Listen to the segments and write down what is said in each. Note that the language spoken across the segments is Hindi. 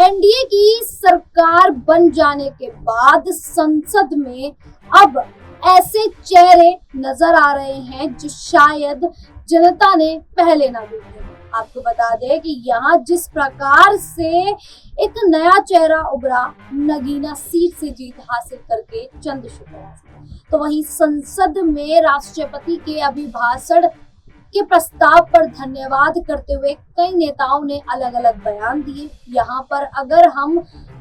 एनडीए की सरकार बन जाने के बाद संसद में अब ऐसे चेहरे नजर आ रहे हैं जो शायद जनता ने पहले ना देखे। आपको बता दें कि यहाँ जिस प्रकार से एक नया चेहरा उभरा नगीना सीट से जीत हासिल करके चंद्रशेखर आजाद, तो वहीं संसद में राष्ट्रपति के अभिभाषण के प्रस्ताव पर धन्यवाद करते हुए कई नेताओं ने अलग अलग बयान दिए। यहाँ पर अगर हम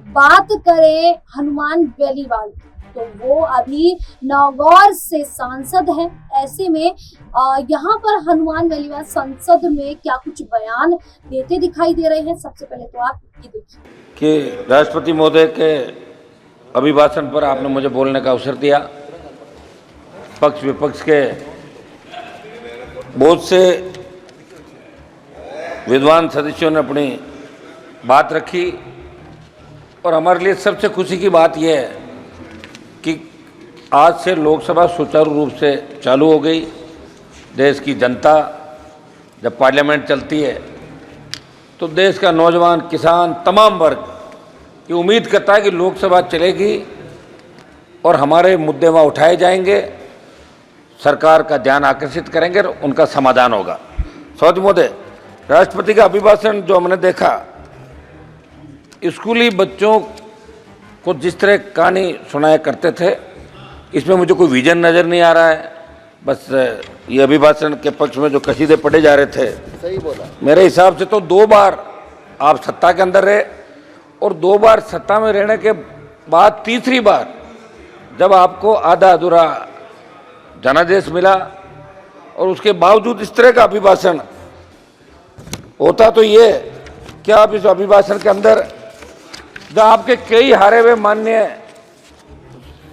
बात करें हनुमान बेनीवाल की, तो वो अभी नागौर से सांसद हैं। ऐसे में यहाँ पर हनुमान बेनीवाल संसद में क्या कुछ बयान देते दिखाई दे रहे हैं, सबसे पहले तो आप ये देखिए कि राष्ट्रपति महोदय के अभिभाषण पर आपने मुझे बोलने का अवसर दिया। पक्ष विपक्ष के बहुत से विद्वान सदस्यों ने अपनी बात रखी और हमारे लिए सबसे खुशी की बात यह है कि आज से लोकसभा सुचारू रूप से चालू हो गई। देश की जनता जब पार्लियामेंट चलती है तो देश का नौजवान, किसान, तमाम वर्ग ये उम्मीद करता है कि लोकसभा चलेगी और हमारे मुद्दे वहाँ उठाए जाएंगे, सरकार का ध्यान आकर्षित करेंगे और उनका समाधान होगा। सौद महोदय, राष्ट्रपति का अभिभाषण जो हमने देखा, स्कूली बच्चों को जिस तरह कहानी सुनाया करते थे, इसमें मुझे कोई विजन नज़र नहीं आ रहा है। बस ये अभिभाषण के पक्ष में जो कसीदे पढ़े जा रहे थे, सही बोला। मेरे हिसाब से तो 2 बार आप सत्ता के अंदर रहे और 2 बार सत्ता में रहने के बाद तीसरी बार जब आपको आधा अधूरा जनादेश मिला और उसके बावजूद इस तरह का अभिभाषण होता, तो ये क्या आप इस अभिभाषण के अंदर जब आपके कई हारे हुए माननीय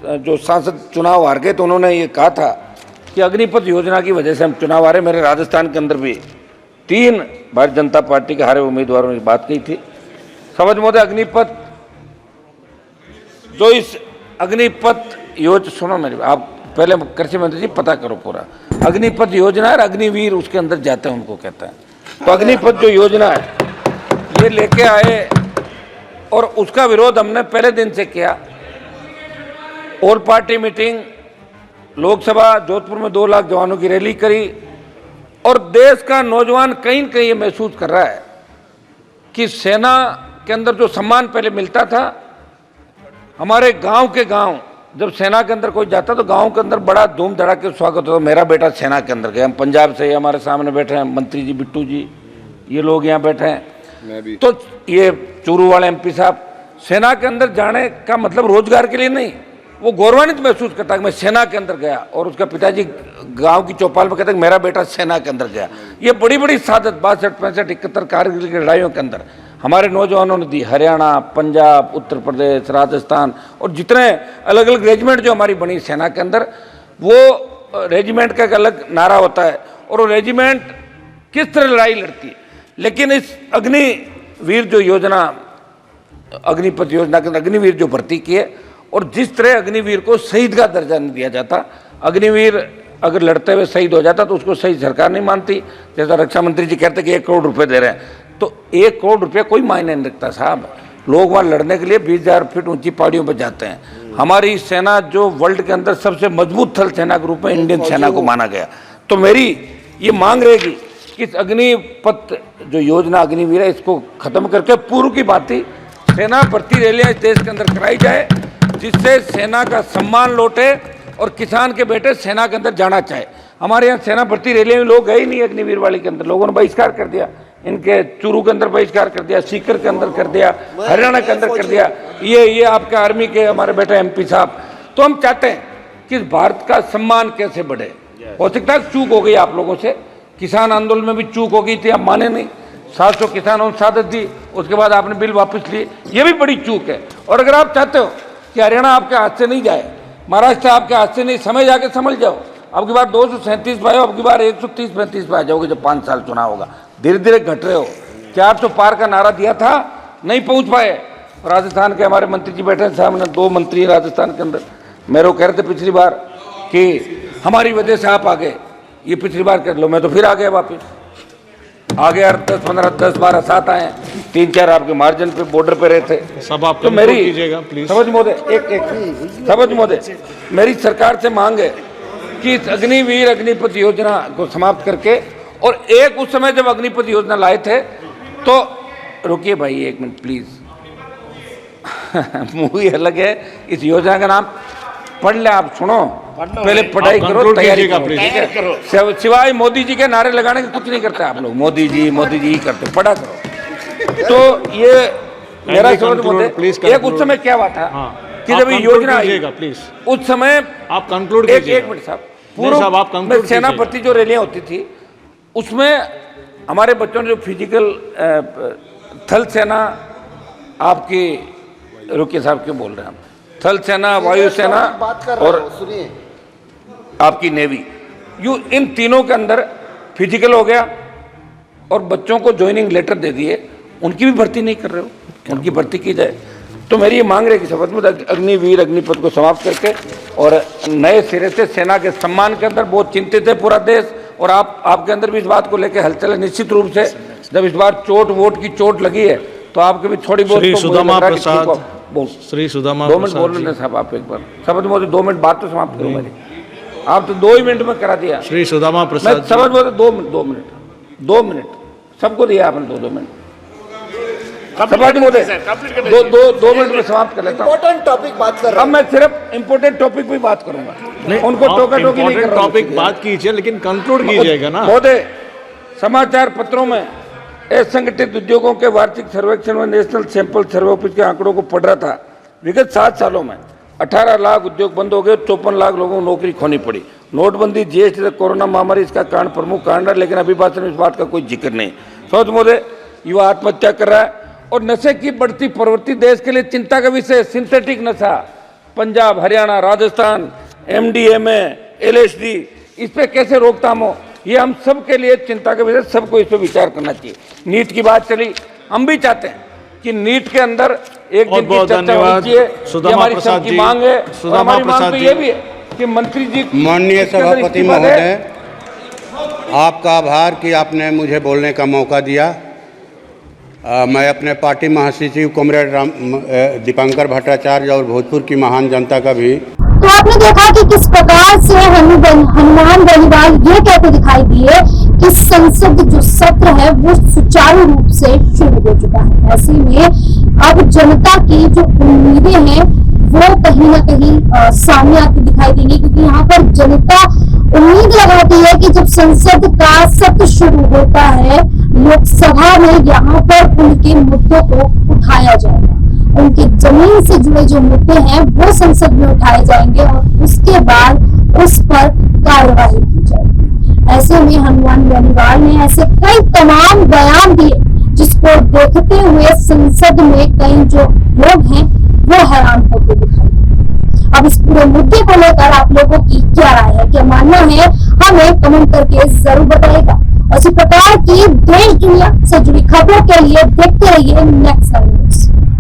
जो सांसद चुनाव हार गए, तो उन्होंने ये कहा था कि अग्निपथ योजना की वजह से हम चुनाव हारे। मेरे राजस्थान के अंदर भी 3 भारतीय जनता पार्टी के हारे उम्मीदवारों ने बात की थी। समझ महोदय, अग्निपथ जो इस अग्निपथ योजना, सुनो मेरी, आप पहले कृषि मंत्री जी पता करो पूरा। अग्निपथ योजना है, अग्निवीर उसके अंदर जाते हैं, उनको कहते हैं। तो अग्निपथ जो योजना है ये लेके आए और उसका विरोध हमने पहले दिन से किया। All party meeting, Lok Sabha Jodhpur में 2 लाख जवानों की रैली करी और देश का नौजवान कहीं न कहीं ये महसूस कर रहा है कि सेना के अंदर जो सम्मान पहले मिलता था, हमारे गांव के गांव जब सेना के अंदर कोई जाता तो गांव के अंदर बड़ा धूम धड़ाके स्वागत होता। मेरा बेटा सेना के अंदर गया। हम पंजाब से, हमारे सामने बैठे हैं मंत्री जी, बिट्टू जी, ये लोग यहाँ बैठे हैं। मैं भी। तो ये चूरू वाले एमपी साहब, सेना के अंदर जाने का मतलब रोजगार के लिए नहीं, वो गौरवान्वित महसूस करता है कि मैं सेना के अंदर गया। और उसका पिताजी गांव की चौपाल में कहते हैं मेरा बेटा सेना के अंदर गया। ये बड़ी बड़ी सादत 62, 65, 71 कारगिल की लड़ाइयों के अंदर हमारे नौजवानों ने दी। हरियाणा, पंजाब, उत्तर प्रदेश, राजस्थान और जितने अलग अलग रेजिमेंट जो हमारी बनी सेना के अंदर, वो रेजिमेंट का एक अलग नारा होता है और वो रेजिमेंट किस तरह लड़ाई लड़ती है। लेकिन इस अग्निवीर जो योजना, अग्निपथ योजना के अंदर अग्निवीर जो भर्ती की है, और जिस तरह अग्निवीर को शहीद का दर्जा नहीं दिया जाता, अग्निवीर अगर लड़ते हुए शहीद हो जाता तो उसको शहीद सरकार नहीं मानती। जैसा रक्षा मंत्री जी कहते कि 1 करोड़ रुपए दे रहे हैं, तो 1 करोड़ रुपये कोई मायने नहीं रखता साहब। लोग वहाँ लड़ने के लिए 20,000 फीट ऊंची पहाड़ियों पर जाते हैं। हमारी सेना जो वर्ल्ड के अंदर सबसे मजबूत थल सेना के रूप में इंडियन सेना को माना गया। तो मेरी ये मांग रहेगी कि इस अग्निपथ जो योजना अग्निवीर है, इसको खत्म करके पूर्व की भांति सेना भर्ती रैलियाँ इस देश के अंदर कराई जाए, जिससे सेना का सम्मान लौटे और किसान के बेटे सेना के अंदर जाना चाहे। हमारे यहाँ सेना भर्ती रैलियाँ में लोग गए ही नहीं। अग्निवीर वाले के अंदर लोगों ने बहिष्कार कर दिया, इनके चूरू के अंदर बहिष्कार कर दिया, सीकर के अंदर कर दिया, हरियाणा के अंदर कर दिया। ये आपके आर्मी के हमारे बेटे एमपी साहब। तो हम चाहते हैं कि भारत का सम्मान कैसे बढ़े। हो सकता है चूक हो गई आप लोगों से, किसान आंदोलन में भी चूक हो गई थी, आप माने नहीं। 700 किसानों ने शहादत दी, उसके बाद आपने बिल वापस लिए, ये भी बड़ी चूक है। और अगर आप चाहते हो कि हरियाणा आपके हाथ से नहीं जाए, महाराष्ट्र आपके हाथ से नहीं, समय जाके समझ जाओ। अब की बार 237 पे आओ, अब की बार 130-35 पे आ जाओगे जब 5 साल चुनाव होगा। धीरे धीरे घट रहे हो। 400 पार का नारा दिया था, नहीं पहुंच पाए। राजस्थान के हमारे मंत्री जी बैठे हैं सामने, 2 मंत्री राजस्थान के अंदर, मेरे को कह रहे थे पिछली बार कि हमारी वजह से आप आ गए, ये पिछली बार कर लो, मैं तो फिर आ गया वापस। आगे 10-15, 10-12 साथ आए, 3-4 आपके मार्जिन पे बॉर्डर पे रहे थे। सब आप तो मेरी कीजिएगा प्लीज। समझ महोदय, एक समझ महोदय, मेरी सरकार से मांग है कि इस अग्निवीर अग्निपथ योजना को समाप्त करके, और एक उस समय जब अग्निपथ योजना लाए थे तो, रुकिए भाई 1 मिनट प्लीज, मूवी अलग है, इस योजना का नाम पढ़ ले, आप सुनो, पहले पढ़ाई करो, तैयारी करो, ठीक है। सिवाय मोदी जी के नारे लगाने के कुछ नहीं करते आप लोग, मोदी जी ही करते, पढ़ा करो। तो ये मेरा समझ महोदय, एक उस समय क्या हुआ था कि जब ये योजना आई, प्लीज उस समय आप कंक्लूड एक मिनट साहब, पूर्व में सेना भर्ती जो रैलियां होती थी, उसमें हमारे बच्चों ने जो फिजिकल थल सेना, आपकी रुकिए साहब क्यों बोल रहे हैं हम, थल सेना, वायुसेना और आपकी नेवी, इन तीनों के अंदर फिजिकल हो गया और बच्चों को ज्वाइनिंग लेटर दे दिए, उनकी भी भर्ती नहीं कर रहे हो, उनकी भर्ती की जाए। तो मेरी ये मांग रही कि शपथ में अग्निवीर अग्निपथ को समाप्त करके और नए सिरे से सेना के सम्मान के अंदर बहुत चिंतित है पूरा देश, और आपके अंदर भी इस बात को लेकर हलचल है निश्चित रूप से। जब इस बार वोट की चोट लगी है तो आपके भी थोड़ी बहुत श्री सुदामा प्रसाद, श्री सुदामा 2 मिनट बोलने दें साहब, आप एक बार शपथ मोदी 2 मिनट बात तो समाप्त करो मेरी, आप तो 2 ही मिनट में करा दिया। श्री सुदामा प्रसाद, शपथ मोदी 2 मिनट सबको दिया आपने, 2 मिनट शपथ मोदी 2 मिनट में समाप्त कर लेता हूँ। इम्पोर्टेंट टॉपिक बात कर रहे अब मैं सिर्फ इम्पोर्टेंट टॉपिक पे बात करूंगा, उनको टोका टोकी नहीं कर रहा हूं। टॉपिक बात कीजिए लेकिन कंक्लूड कीजिएगा ना। महोदय, समाचार पत्रों में असंगठित उद्योगों के वार्षिक सर्वेक्षण में नेशनल सैंपल सर्वे ऑफिस के आंकड़ों को पढ़ रहा था। विगत 7 सालों में 18 लाख उद्योग बंद हो गए, 54 लाख लोगों को नौकरी खोनी पड़ी। नोटबंदी, जीएसटी, कोरोना महामारी इसका कारण, प्रमुख कारण है, लेकिन अभी भाषण में इस बात का कोई जिक्र नहीं। सोच महोदय, युवा आत्महत्या कर रहा है और नशे की बढ़ती प्रवृत्ति देश के लिए चिंता का विषय। सिंथेटिक नशा, पंजाब, हरियाणा, राजस्थान, MDMA, LSD, इस पे कैसे रोकथाम हो, ये हम सब के लिए चिंता का विषय, सबको इस पर विचार करना चाहिए। नीट की बात चली, हम भी चाहते हैं कि नीट के अंदर एक दिन की चर्चा होनी चाहिए, ये हमारी सबकी मांग है। और हमारी मांग तो ये भी है कि मंत्री जी, माननीय सभापति महोदय, आपका आभार कि आपने मुझे बोलने का मौका दिया। मैं अपने पार्टी महासचिव कॉमरेड दीपांकर भट्टाचार्य और भोजपुर की महान जनता का भी। तो आपने देखा कि किस प्रकार से हनुमान बेनीवाल ये कहते दिखाई दिए कि संसद जो सत्र है वो सुचारू रूप से शुरू हो चुका है। ऐसे में अब जनता की जो उम्मीदें हैं वो कहीं ना कहीं सामने आती दिखाई देंगी, क्योंकि यहाँ पर जनता उम्मीद लगाती है कि जब संसद का सत्र शुरू होता है लोकसभा में, यहाँ पर उनके मुद्दों को उठाया जाएगा, उनके जमीन से जुड़े जो मुद्दे हैं वो संसद में उठाए जाएंगे और उसके बाद उस पर कार्रवाई की जाएगी। ऐसे में हनुमान बेनीवाल ने ऐसे कई तमाम बयान दिए जिसको देखते हुए संसद में कई जो लोग हैं वो हैरान होते दिखाई दिए। अब इस पूरे मुद्दे को लेकर आप लोगों की क्या राय है, क्या मानना है, हमें कमेंट करके जरूर बताइएगा। और इसी प्रकार की देश दुनिया से जुड़ी खबरों के लिए देखते रहिए नेक्स्ट न्यूज।